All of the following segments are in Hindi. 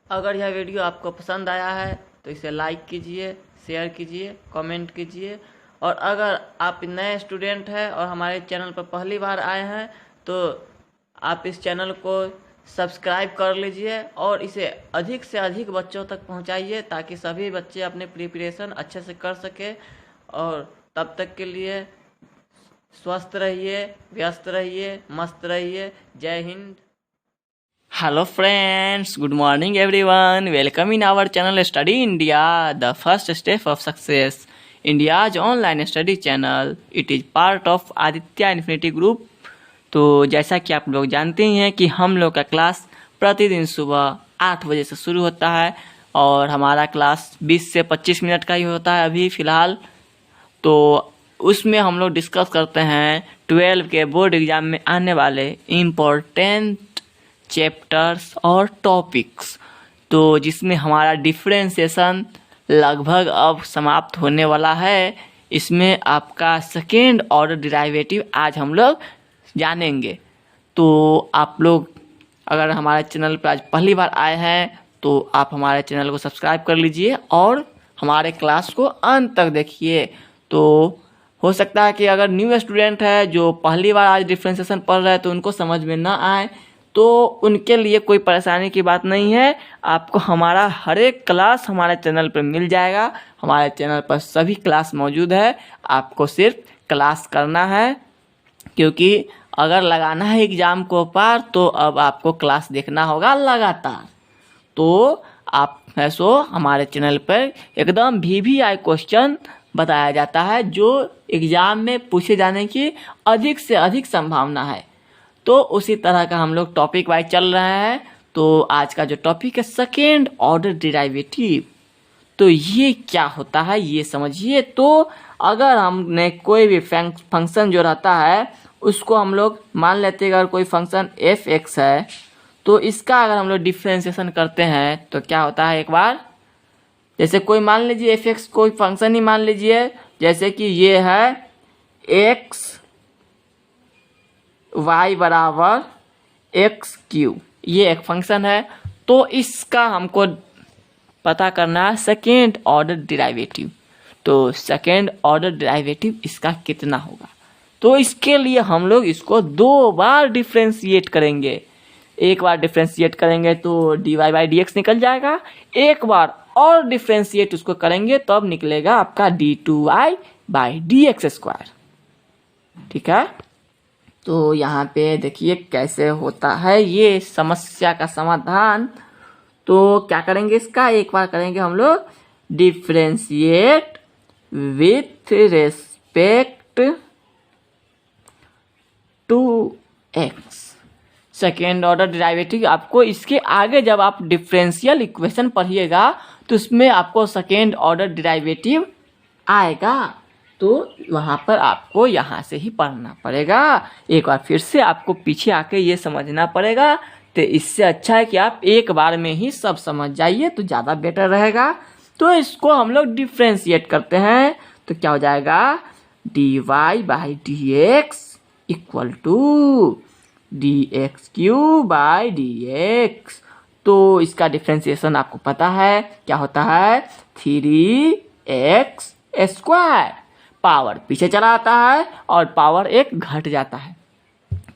अगर यह वीडियो आपको पसंद आया है तो इसे लाइक कीजिए, शेयर कीजिए, कमेंट कीजिए। और अगर आप नए स्टूडेंट हैं और हमारे चैनल पर पहली बार आए हैं तो आप इस चैनल को सब्सक्राइब कर लीजिए और इसे अधिक से अधिक बच्चों तक पहुंचाइए ताकि सभी बच्चे अपने प्रिपरेशन अच्छे से कर सके। और तब तक के लिए स्वस्थ रहिए, व्यस्त रहिए, मस्त रहिए। जय Hind. Hello friends, good morning everyone. Welcome in our channel Study India, the first step of success. India's online study channel. It is part of Aditya Infinity Group. तो जैसा कि आप लोग जानते ही हैं कि हम लोग का क्लास प्रतिदिन सुबह 8 बजे से शुरू होता है और हमारा क्लास 20 से 25 मिनट का ही होता है अभी फ़िलहाल। तो उसमें हम लोग डिस्कस करते हैं 12 के बोर्ड एग्ज़ाम में आने वाले इम्पोर्टेंट चैप्टर्स और टॉपिक्स। तो जिसमें हमारा डिफरेंशिएशन लगभग अब समाप्त होने वाला है। इसमें आपका सेकेंड ऑर्डर डिराइवेटिव आज हम लोग जानेंगे। तो आप लोग अगर हमारे चैनल पर आज पहली बार आए हैं तो आप हमारे चैनल को सब्सक्राइब कर लीजिए और हमारे क्लास को अंत तक देखिए। तो हो सकता है कि अगर न्यू स्टूडेंट है जो पहली बार आज डिफरेंशिएशन पढ़ रहे हैं तो उनको समझ में ना आए, तो उनके लिए कोई परेशानी की बात नहीं है। आपको हमारा हर एक क्लास हमारे चैनल पर मिल जाएगा। हमारे चैनल पर सभी क्लास मौजूद है, आपको सिर्फ क्लास करना है। क्योंकि अगर लगाना है एग्ज़ाम को पार तो अब आपको क्लास देखना होगा लगातार। तो आप ऐसो हमारे चैनल पर एकदम VVI क्वेश्चन बताया जाता है जो एग्ज़ाम में पूछे जाने की अधिक से अधिक संभावना है। तो उसी तरह का हम लोग टॉपिक वाइज चल रहे हैं। तो आज का जो टॉपिक है सेकेंड ऑर्डर डिराइवेटिव, तो ये क्या होता है ये समझिए। तो अगर हमने कोई भी फंक्शन जो रहता है उसको हम लोग मान लेते हैं, अगर कोई फंक्शन f(x) है तो इसका अगर हम लोग डिफ्रेंशिएशन करते हैं तो क्या होता है, एक बार जैसे कोई मान लीजिए f(x) कोई फंक्शन ही मान लीजिए, जैसे कि ये है x y बराबर x3, ये एक फंक्शन है। तो इसका हमको पता करना है सेकेंड ऑर्डर डिराइवेटिव। तो सेकेंड ऑर्डर डिराइवेटिव इसका कितना होगा, तो इसके लिए हम लोग इसको 2 बार डिफ्रेंशिएट करेंगे। एक बार डिफ्रेंशिएट करेंगे तो dy/dx निकल जाएगा, एक बार और डिफ्रेंशिएट उसको करेंगे तब निकलेगा आपका d2y/dx²। ठीक है, तो यहाँ पे देखिए कैसे होता है ये समस्या का समाधान। तो क्या करेंगे, इसका एक बार करेंगे हम लोग differentiate with respect to x। Second order derivative आपको इसके आगे जब आप डिफरेंशियल इक्वेशन पढ़िएगा तो उसमें आपको सेकेंड ऑर्डर डिराइवेटिव आएगा। तो वहाँ पर आपको यहाँ से ही पढ़ना पड़ेगा। एक बार फिर से आपको पीछे आके ये समझना पड़ेगा। तो इससे अच्छा है कि आप एक बार में ही सब समझ जाइए तो ज़्यादा बेटर रहेगा। तो इसको हम लोग डिफ्रेंशिएट करते हैं तो क्या हो जाएगा, dy/dx इक्वल टू dx3/dx। तो इसका डिफ्रेंशिएशन आपको पता है क्या होता है, 3x²। पावर पीछे चला आता है और पावर एक घट जाता है।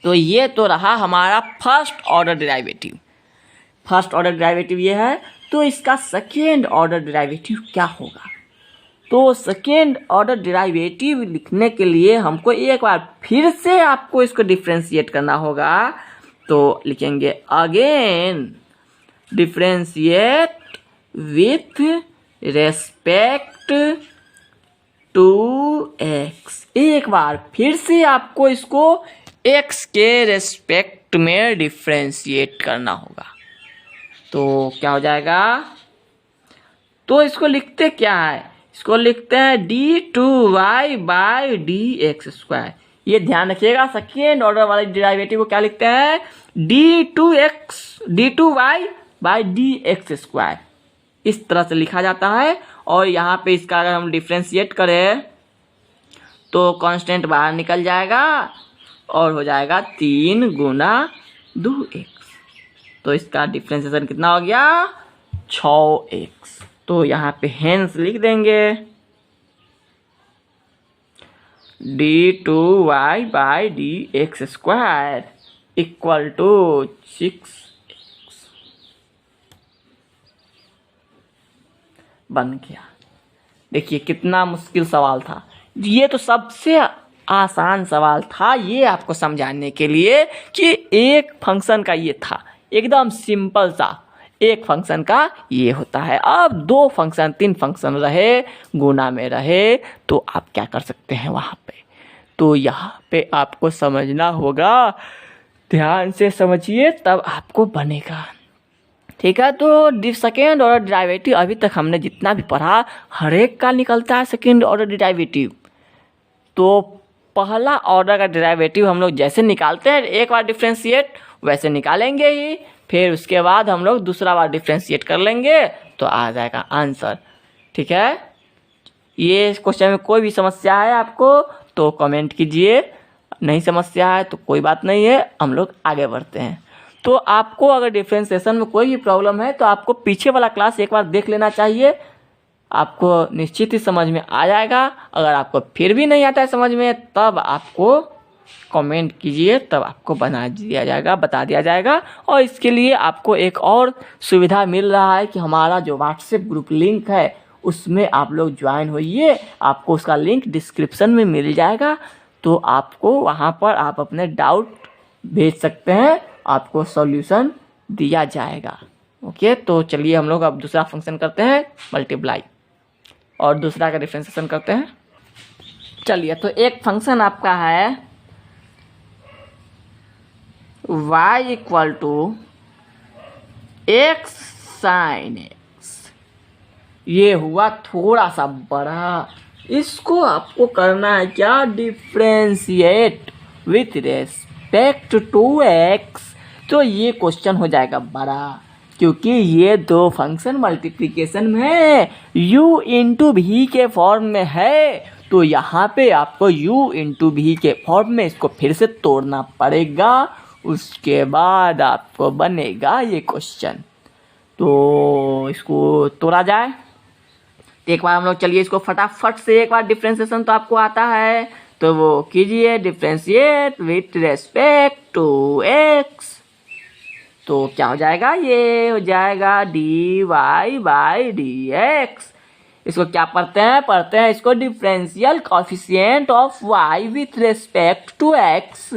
तो ये तो रहा हमारा first order derivative. First order derivative ये है। तो इसका सेकेंड ऑर्डर डिराइवेटिव क्या होगा, तो सेकेंड ऑर्डर डिराइवेटिव लिखने के लिए हमको एक बार फिर से आपको इसको डिफ्रेंशिएट करना होगा। तो लिखेंगे again differentiate with respect to x। एक बार फिर से आपको इसको x के रेस्पेक्ट में डिफ्रेंशिएट करना होगा। तो क्या हो जाएगा, तो इसको लिखते क्या है, इसको लिखते हैं d2y/dx²। ये ध्यान रखिएगा, सेकेंड ऑर्डर वाले डिराइवेटिव को क्या लिखते हैं, d2y/dx²। इस तरह से लिखा जाता है। और यहाँ पे इसका अगर हम डिफ्रेंशिएट करें तो कांस्टेंट बाहर निकल जाएगा और हो जाएगा 3 × 2x। तो इसका डिफ्रेंशिएशन कितना हो गया, 6x। तो यहाँ पे हेंस लिख देंगे d2y by dx square equal to 6x। बन गया। देखिए कितना मुश्किल सवाल था। ये तो सबसे आसान सवाल था ये आपको समझाने के लिए कि एक फंक्शन का ये था, एकदम सिंपल सा एक फंक्शन का ये होता है। अब 2 फंक्शन 3 फंक्शन रहे, गुणा में रहे, तो आप क्या कर सकते हैं वहाँ पे। तो यहाँ पे आपको समझना होगा, ध्यान से समझिए तब आपको बनेगा। ठीक है, तो सेकेंड ऑर्डर डेरिवेटिव अभी तक हमने जितना भी पढ़ा हर एक का निकलता है सेकेंड ऑर्डर डेरिवेटिव। तो पहला ऑर्डर का डेरिवेटिव हम लोग जैसे निकालते हैं एक बार डिफ्रेंशिएट वैसे निकालेंगे ही, फिर उसके बाद हम लोग दूसरा बार डिफ्रेंशिएट कर लेंगे तो आ जाएगा आंसर। ठीक है, ये क्वेश्चन में कोई भी समस्या है आपको तो कमेंट कीजिए, नहीं समस्या है तो कोई बात नहीं है, हम लोग आगे बढ़ते हैं। तो आपको अगर डिफ्रेंशिएशन में कोई भी प्रॉब्लम है तो आपको पीछे वाला क्लास एक बार देख लेना चाहिए, आपको निश्चित ही समझ में आ जाएगा। अगर आपको फिर भी नहीं आता है समझ में तब आपको कमेंट कीजिए, तब आपको बता दिया जाएगा। और इसके लिए आपको एक और सुविधा मिल रहा है कि हमारा जो व्हाट्सएप ग्रुप लिंक है उसमें आप लोग ज्वाइन होइए, आपको उसका लिंक डिस्क्रिप्शन में मिल जाएगा। तो आपको वहाँ पर आप अपने डाउट भेज सकते हैं, आपको सॉल्यूशन दिया जाएगा। ओके, तो चलिए हम लोग अब दूसरा फंक्शन करते हैं मल्टीप्लाई और दूसरा का डिफरेंशिएशन करते हैं। चलिए, तो एक फंक्शन आपका है y equal to x sine x। ये हुआ थोड़ा सा बड़ा, इसको आपको करना है क्या, differentiate with respect to x। तो ये क्वेश्चन हो जाएगा बड़ा, क्योंकि ये 2 फंक्शन मल्टीप्लिकेशन में है, u इंटू भी के फॉर्म में है। तो यहाँ पे आपको u इंटू भी के फॉर्म में इसको फिर से तोड़ना पड़ेगा, उसके बाद आपको बनेगा ये क्वेश्चन। तो इसको तोड़ा जाए, एक बार हम लोग चलिए इसको फटाफट से एक बार डिफरेंशिएशन तो आपको आता है तो वो कीजिए, differentiate with respect to x। तो क्या हो जाएगा, ये हो जाएगा dy बाई dx। इसको क्या पढ़ते हैं इसको differential coefficient of y with respect to x।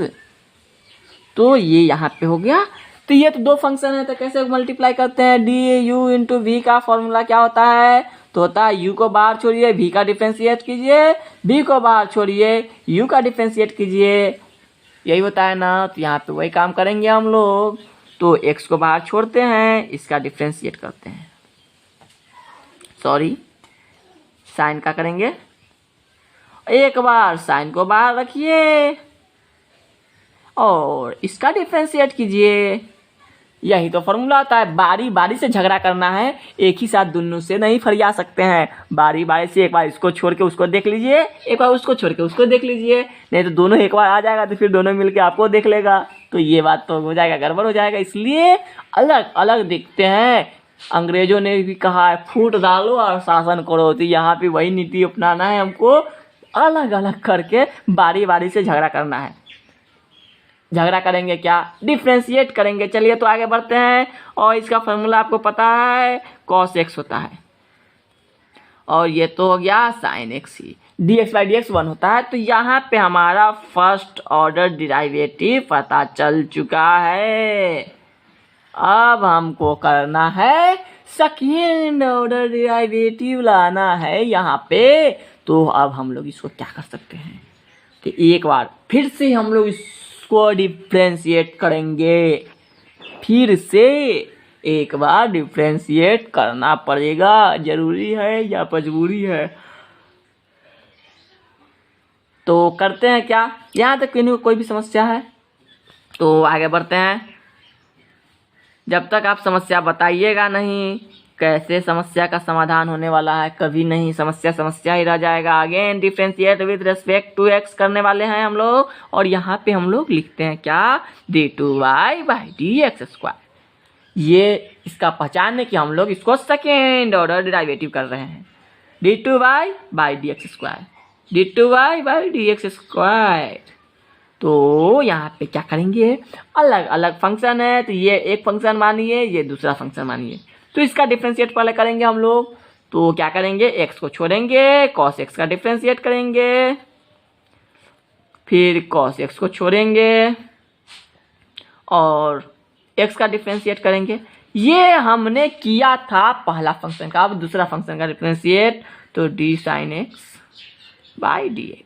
तो ये यहाँ पे हो गया। तो ये तो 2 फंक्शन है तो कैसे मल्टीप्लाई करते हैं, डी यू इंटू वी का फॉर्मूला क्या होता है, तो होता है u को बाहर छोड़िए v का डिफरेंशिएट कीजिए, v को बाहर छोड़िए u का डिफरेंशिएट कीजिए, यही होता है ना। तो यहाँ पे वही काम करेंगे हम लोग। तो x को बाहर छोड़ते हैं, इसका डिफरेंशिएट करते हैं, सॉरी साइन का करेंगे, एक बार साइन को बाहर रखिए और इसका डिफरेंशिएट कीजिए। यही तो फॉर्मूला होता है। बारी बारी से झगड़ा करना है, एक ही साथ दोनों से नहीं फरिया सकते हैं। बारी बारी से एक बार इसको छोड़ के उसको देख लीजिए, एक बार उसको छोड़ के उसको देख लीजिए, नहीं तो दोनों एक बार आ जाएगा तो फिर दोनों मिलके आपको देख लेगा, तो ये बात तो हो जाएगा, गड़बड़ हो जाएगा। इसलिए अलग अलग दिखते हैं। अंग्रेजों ने भी कहा है फूट डालो और शासन करो, तो यहाँ पे वही नीति अपनाना है हमको, अलग अलग करके बारी बारी से झगड़ा करना है। झगड़ा करेंगे क्या, डिफरेंशिएट करेंगे। चलिए तो आगे बढ़ते हैं। और इसका फॉर्मूला आपको पता है cos x होता है, और ये तो हो गया sin x he, dx by dx 1 होता है। तो यहाँ पे हमारा फर्स्ट ऑर्डर डिराइवेटिव पता चल चुका है। अब हमको करना है सेकेंड ऑर्डर डिराइवेटिव लाना है यहाँ पे। तो अब हम लोग इसको क्या कर सकते हैं कि एक बार फिर से हम लोग को डिफरेंशिएट करेंगे, फिर से एक बार डिफरेंशिएट करना पड़ेगा, जरूरी है या मजबूरी है। तो करते हैं क्या, यहाँ तक किन्हीं को कोई भी समस्या है तो आगे बढ़ते हैं। जब तक आप समस्या बताइएगा नहीं, कैसे समस्या का समाधान होने वाला है, कभी नहीं, समस्या ही रह जाएगा। Again differentiate with respect to x करने वाले हैं हम लोग, और यहाँ पे हम लोग लिखते हैं क्या, d2y बाई dx स्क्वायर। ये इसका पहचान है कि हम लोग इसको सेकेंड ऑर्डर डेरिवेटिव कर रहे हैं। d2y by d x square, d2y by d x square. तो यहाँ पे क्या करेंगे, अलग अलग फंक्शन है तो ये एक फंक्शन मानिए, ये दूसरा फंक्शन मानिए, तो इसका डिफरेंशिएट पहले करेंगे हम लोग। तो क्या करेंगे, x को छोड़ेंगे, cos x का डिफरेंशिएट करेंगे, फिर cos x को छोड़ेंगे और x का डिफरेंशिएट करेंगे। ये हमने किया था पहला फंक्शन का। अब दूसरा फंक्शन का डिफरेंशिएट, तो d sin x by d x.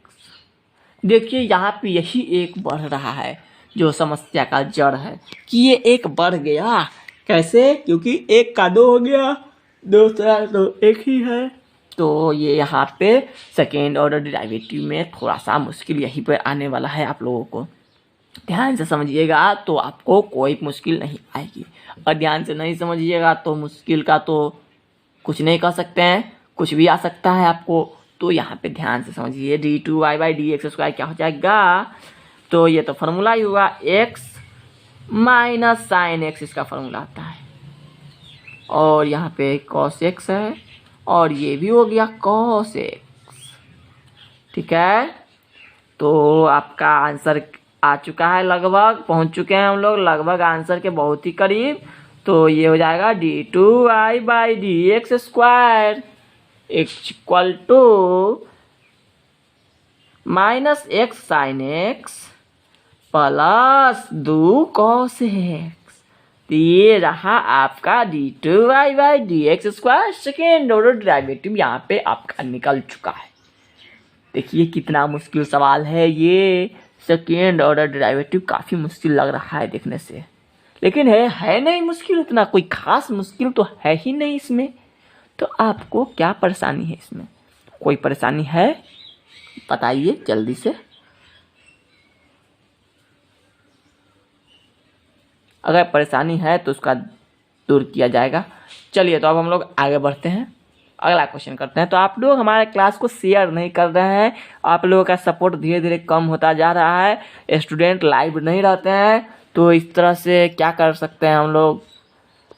देखिए यहाँ पे यही एक बढ़ रहा है जो समस्या का जड़ है कि ये एक बढ़ गया। कैसे, क्योंकि एक का दो हो गया, दूसरा तो एक ही है। तो ये यहाँ पे सेकेंड ऑर्डर डेरिवेटिव में थोड़ा सा मुश्किल यहीं पे आने वाला है। आप लोगों को ध्यान से समझिएगा तो आपको कोई मुश्किल नहीं आएगी, और ध्यान से नहीं समझिएगा तो मुश्किल का तो कुछ नहीं कर सकते हैं, कुछ भी आ सकता है आपको। तो यहाँ पे ध्यान से समझिए, d2y by d x square क्या हो जाएगा, तो ये तो फॉर्मूला ही हुआ, x माइनस साइन एक्स इसका फॉर्मूला आता है, और यहाँ पे cos x है और ये भी हो गया cos x। ठीक है, तो आपका आंसर आ चुका है, लगभग पहुंच चुके हैं हम लोग लगभग आंसर के बहुत ही करीब। तो ये हो जाएगा d2y by d x square equal to minus x sine x plus 2 cos x। तो ये रहा आपका d2y by d x square second order derivative यहाँ पे आपका निकल चुका है। देखिए कितना मुश्किल सवाल है ये, सेकेंड ऑर्डर डेरिवेटिव काफ़ी मुश्किल लग रहा है देखने से, लेकिन है नहीं मुश्किल, उतना कोई खास मुश्किल तो है ही नहीं इसमें। तो आपको क्या परेशानी है इसमें, कोई परेशानी है बताइए जल्दी से। अगर परेशानी है तो उसका दूर किया जाएगा। चलिए तो अब हम लोग आगे बढ़ते हैं, अगला क्वेश्चन करते हैं। तो आप लोग हमारे क्लास को शेयर नहीं कर रहे हैं, आप लोगों का सपोर्ट धीरे धीरे कम होता जा रहा है, स्टूडेंट लाइव नहीं रहते हैं। तो इस तरह से क्या कर सकते हैं हम लोग,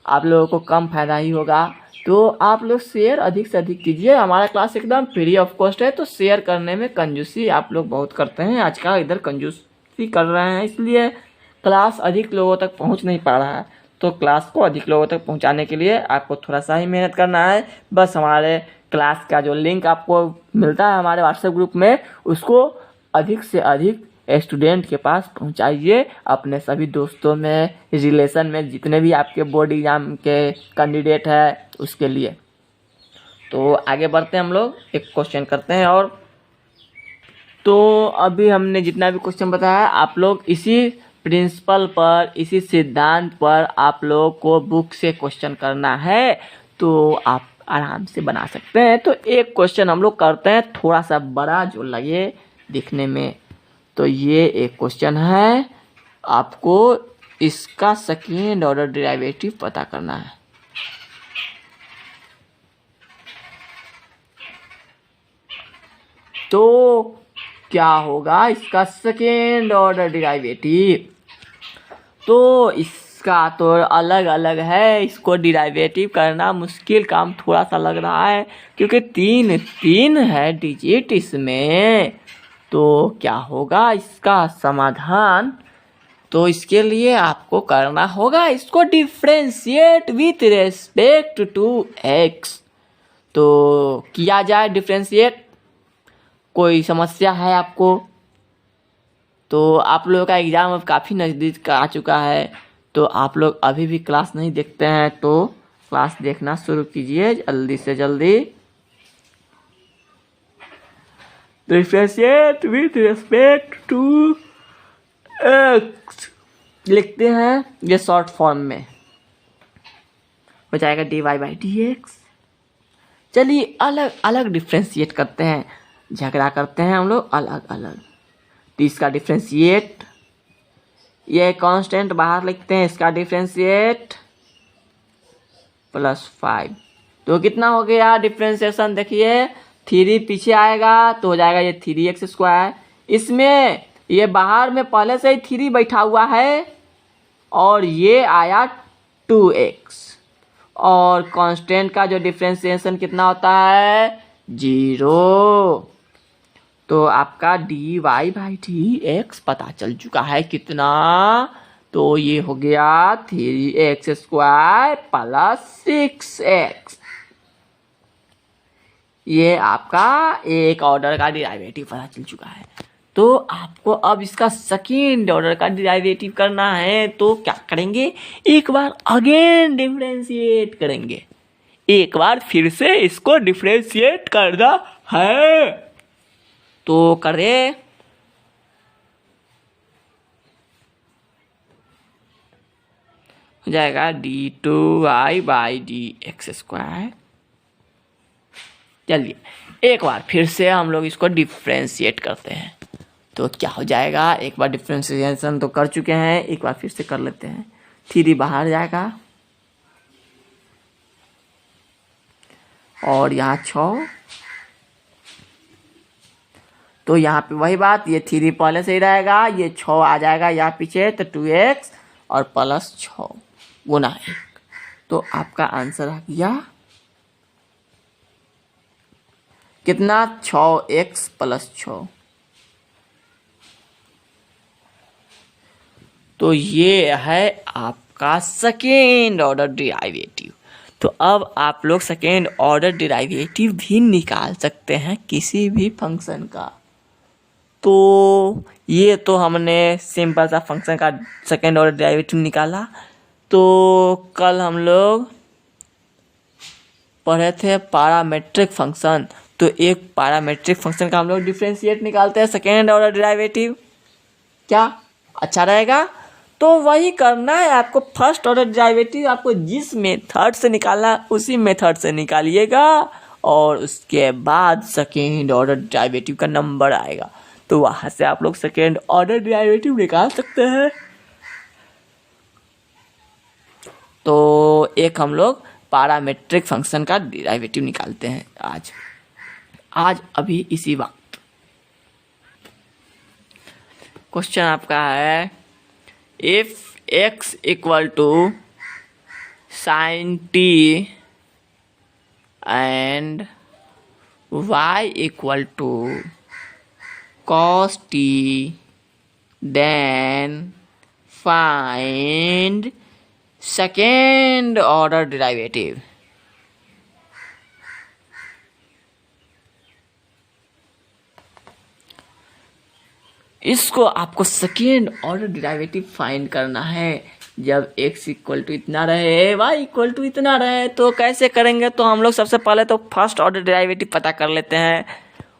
आप लोगों को कम फायदा ही होगा। तो आप लोग शेयर अधिक से अधिक कीजिए, हमारा क्लास एकदम फ्री ऑफ कॉस्ट है। तो शेयर करने में कंजूसी आप लोग बहुत करते हैं, आजकल इधर कंजूसी कर रहे हैं, इसलिए क्लास अधिक लोगों तक पहुंच नहीं पा रहा है। तो क्लास को अधिक लोगों तक पहुंचाने के लिए आपको थोड़ा सा ही मेहनत करना है। बस हमारे क्लास का जो लिंक आपको मिलता है हमारे व्हाट्सएप ग्रुप में, उसको अधिक से अधिक स्टूडेंट के पास पहुंचाइए, अपने सभी दोस्तों में, रिलेशन में, जितने भी आपके बोर्ड एग्जाम के कैंडिडेट है उसके लिए। तो आगे बढ़ते हैं हम लोग, एक क्वेश्चन करते हैं। और तो अभी हमने जितना भी क्वेश्चन बताया आप लोग इसी प्रिंसिपल पर, इसी सिद्धांत पर आप लोग को बुक से क्वेश्चन करना है, तो आप आराम से बना सकते हैं। तो एक क्वेश्चन हम लोग करते हैं थोड़ा सा बड़ा जो लगे दिखने में। तो ये एक क्वेश्चन है, आपको इसका सेकेंड ऑर्डर डेरिवेटिव पता करना है। तो क्या होगा इसका सेकेंड ऑर्डर डेरिवेटिव, तो इसका तो अलग अलग है, इसको डेरिवेटिव करना मुश्किल काम थोड़ा सा लग रहा है क्योंकि तीन है डिजिट इसमें। तो क्या होगा इसका समाधान, तो इसके लिए आपको करना होगा इसको differentiate with respect to x। तो किया जाए डिफरेंशिएट, कोई समस्या है आपको, तो आप लोगों का एग्ज़ाम अब काफ़ी नज़दीक आ चुका है, तो आप लोग अभी भी क्लास नहीं देखते हैं तो क्लास देखना शुरू कीजिए जल्दी से जल्दी। Differentiate with respect to x लिखते हैं, ये शॉर्ट फॉर्म में हो जाएगा dy बाई डी एक्स। चलिए अलग अलग डिफरेंशिएट करते हैं, झगड़ा करते हैं हम लोग अलग अलग। तो इसका डिफरेंशिएट, ये कांस्टेंट बाहर लिखते हैं, इसका डिफरेंशिएट +5। तो कितना हो गया डिफरेंशिएशन, देखिए 3 पीछे आएगा तो हो जाएगा ये 3x स्क्वायर। इसमें ये बाहर में पहले से ही 3 बैठा हुआ है और ये आया 2x, और कांस्टेंट का जो डिफ्रेंसिएशन कितना होता है 0। तो आपका dy बाई dx पता चल चुका है कितना, तो ये हो गया 3x² प्लस 6x। ये आपका एक ऑर्डर का डिराइवेटिव पता चल चुका है। तो आपको अब इसका सेकेंड ऑर्डर का डिराइवेटिव करना है, तो क्या करेंगे, एक बार अगेन डिफरेंशिएट करेंगे, एक बार फिर से इसको डिफरेंशिएट करना है। तो करें, हो जाएगा d2y बाई dx²। चलिए एक बार फिर से हम लोग इसको डिफ्रेंशिएट करते हैं, तो क्या हो जाएगा, एक बार डिफ्रेंशिएशन तो कर चुके हैं, एक बार फिर से कर लेते हैं। 3 बाहर जाएगा और यहाँ 6, तो यहाँ पे वही बात, ये 3 पहले से ही रहेगा, ये 6 आ जाएगा यहाँ पीछे, तो 2x और प्लस 6 गुना 1। तो आपका आंसर आ गया कितना, 6x प्लस 6। तो ये है आपका सेकेंड ऑर्डर डिराइवेटिव। तो अब आप लोग सेकेंड ऑर्डर डिराइवेटिव भी निकाल सकते हैं किसी भी फंक्शन का। तो ये तो हमने सिंपल सा फंक्शन का सेकेंड ऑर्डर डिराइवेटिव निकाला। तो कल हम लोग पढ़े थे पैरामेट्रिक फंक्शन, तो एक पैरामेट्रिक फंक्शन का हम लोग डिफरेंशिएट निकालते हैं सेकेंड ऑर्डर डिराइवेटिव, क्या अच्छा रहेगा? तो वही करना है आपको, फर्स्ट ऑर्डर डिराइवेटिव आपको जिस मेथड से निकालना उसी मेथड से निकालिएगा, और उसके बाद सेकेंड ऑर्डर डिराइवेटिव का नंबर आएगा, तो वहाँ से आप लोग सेकेंड ऑर्डर डिराइवेटिव निकाल सकते हैं। तो एक हम लोग पैरामेट्रिक फंक्शन का डिराइवेटिव निकालते हैं आज अभी इसी वक्त। क्वेश्चन आपका है, if x equal to sin t and y equal to cos t, then find second order derivative। इसको आपको सेकेंड ऑर्डर डिराइवेटिव फाइंड करना है जब x इक्वल टू इतना रहे, y इक्वल टू इतना रहे। तो कैसे करेंगे, तो हम लोग सबसे पहले तो फर्स्ट ऑर्डर डिराइवेटिव पता कर लेते हैं।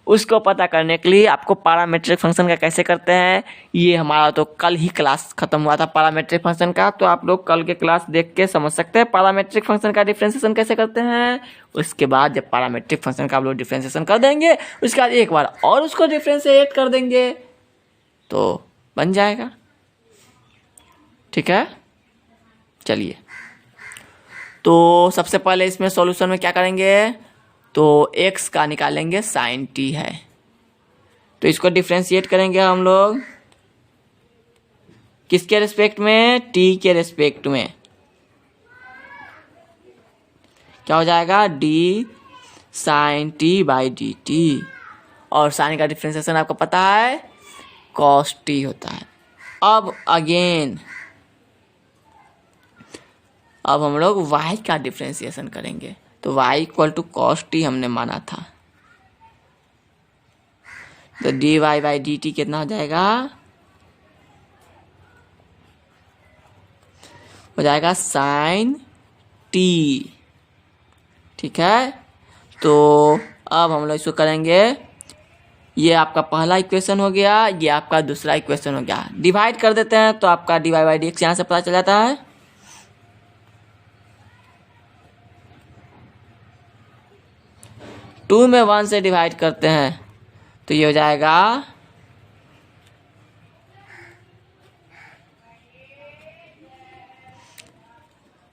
उसको पता करने के लिए आपको पैरामेट्रिक फंक्शन का कैसे करते हैं, ये हमारा तो कल ही क्लास खत्म हुआ था पैरामेट्रिक फंक्शन का, तो आप लोग कल के क्लास देख के समझ सकते हैं पैरामेट्रिक फंक्शन का डिफरेंशिएशन कैसे करते हैं। उसके बाद जब पैरामेट्रिक फंक्शन का आप लोग डिफरेंशिएशन कर देंगे, उसके बाद एक बार और उसको डिफरेंशिएट कर देंगे तो बन जाएगा। ठीक है, चलिए तो सबसे पहले इसमें सॉल्यूशन में क्या करेंगे, तो x का निकालेंगे, sin t है, तो इसको डिफरेंशिएट करेंगे हम लोग किसके रिस्पेक्ट में, t के रिस्पेक्ट में। क्या हो जाएगा, d sin t by D T, और sin का डिफरेंशिएशन आपको पता है cos t होता है। अब हम लोग y का डिफरेंशिएशन करेंगे, तो y equal to cos t हमने माना था, तो dy बाई डी टी कितना हो जाएगा, sin t। ठीक है, तो अब हम लोग इसको करेंगे, ये आपका पहला इक्वेशन हो गया, ये आपका दूसरा इक्वेशन हो गया। डिवाइड कर देते हैं तो आपका dy बाई डी एक्स यहाँ से पता चल जाता है। 2 में 1 से डिवाइड करते हैं तो ये हो जाएगा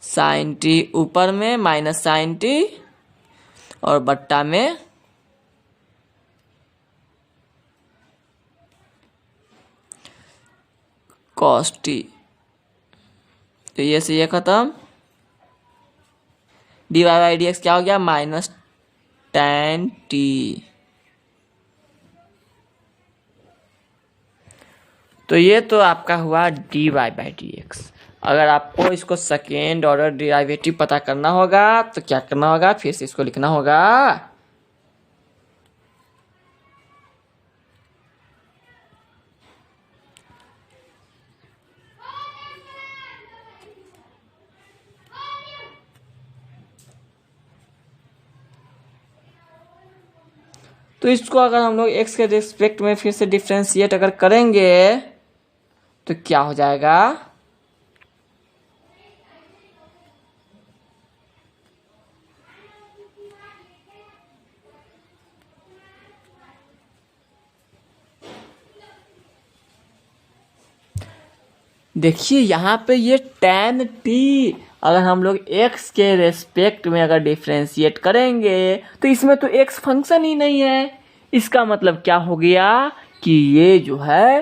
sin t ऊपर में माइनस sin t और बट्टा में cos t, तो ये से ये खत्म, d y by d x क्या हो गया, माइनस tan t। तो ये तो आपका हुआ d y by d x. अगर आपको इसको सेकेंड ऑर्डर डेरिवेटिव पता करना होगा तो क्या करना होगा, फिर से इसको लिखना होगा। तो इसको अगर हम लोग x के रिस्पेक्ट में फिर से डिफ्रेंशिएट अगर करेंगे तो क्या हो जाएगा, देखिए यहाँ पे ये tan t अगर हम लोग x के रेस्पेक्ट में अगर डिफ्रेंशिएट करेंगे तो इसमें तो x फंक्शन ही नहीं है। इसका मतलब क्या हो गया कि ये जो है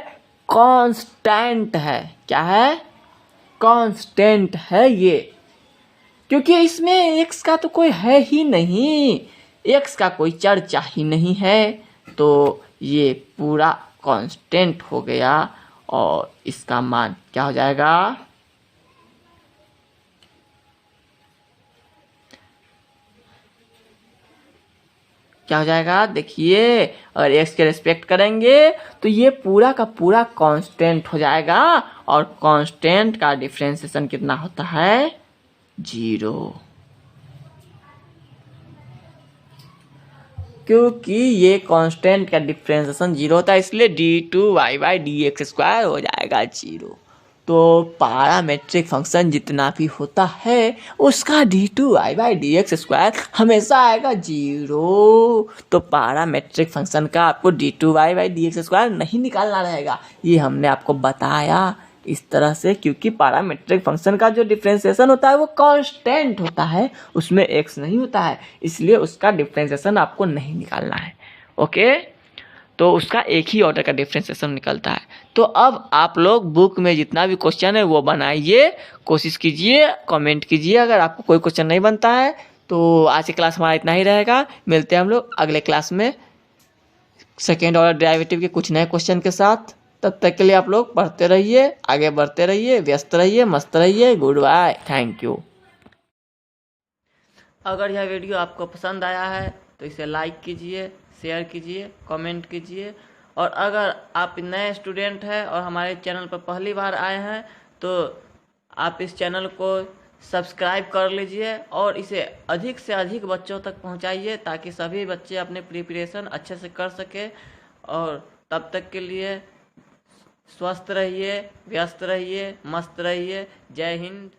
कांस्टेंट है। क्या है, कांस्टेंट है ये, क्योंकि इसमें x का तो कोई है ही नहीं, x का कोई चर्चा ही नहीं है। तो ये पूरा कांस्टेंट हो गया और इसका मान क्या हो जाएगा, क्या हो जाएगा, देखिए अगर x के रेस्पेक्ट करेंगे तो ये पूरा का पूरा कांस्टेंट हो जाएगा। और कांस्टेंट का डिफरेंशिएशन कितना होता है, 0, क्योंकि ये कांस्टेंट का डिफरेंशिएशन 0 होता है, इसलिए d2y/dx² हो जाएगा 0। तो पैरामेट्रिक फंक्शन जितना भी होता है उसका d2y/dx² हमेशा आएगा 0। तो पैरामेट्रिक फंक्शन का आपको d2y/dx² नहीं निकालना रहेगा। ये हमने आपको बताया इस तरह से, क्योंकि पैरामेट्रिक फंक्शन का जो डिफरेंशिएशन होता है वो कांस्टेंट होता है, उसमें x नहीं होता है, इसलिए उसका डिफरेंशिएशन आपको नहीं निकालना है। ओके, तो उसका एक ही ऑर्डर का डिफरेंशिएशन निकलता है। तो अब आप लोग बुक में जितना भी क्वेश्चन है वो बनाइए, कोशिश कीजिए, कमेंट कीजिए। अगर आपको कोई क्वेश्चन नहीं बनता है तो आज की क्लास हमारा इतना ही रहेगा। मिलते हैं हम लोग अगले क्लास में सेकेंड ऑर्डर डेरिवेटिव के कुछ नए क्वेश्चन के साथ। तब तक के लिए आप लोग पढ़ते रहिए, आगे बढ़ते रहिए, व्यस्त रहिए, मस्त रहिए। Goodbye, thank you. अगर यह वीडियो आपको पसंद आया है तो इसे लाइक कीजिए, शेयर कीजिए, कमेंट कीजिए। और अगर आप नए स्टूडेंट हैं और हमारे चैनल पर पहली बार आए हैं तो आप इस चैनल को सब्सक्राइब कर लीजिए और इसे अधिक से अधिक बच्चों तक पहुंचाइए ताकि सभी बच्चे अपने प्रिपरेशन अच्छे से कर सके। और तब तक के लिए स्वस्थ रहिए, व्यस्त रहिए, मस्त रहिए। जय हिंद।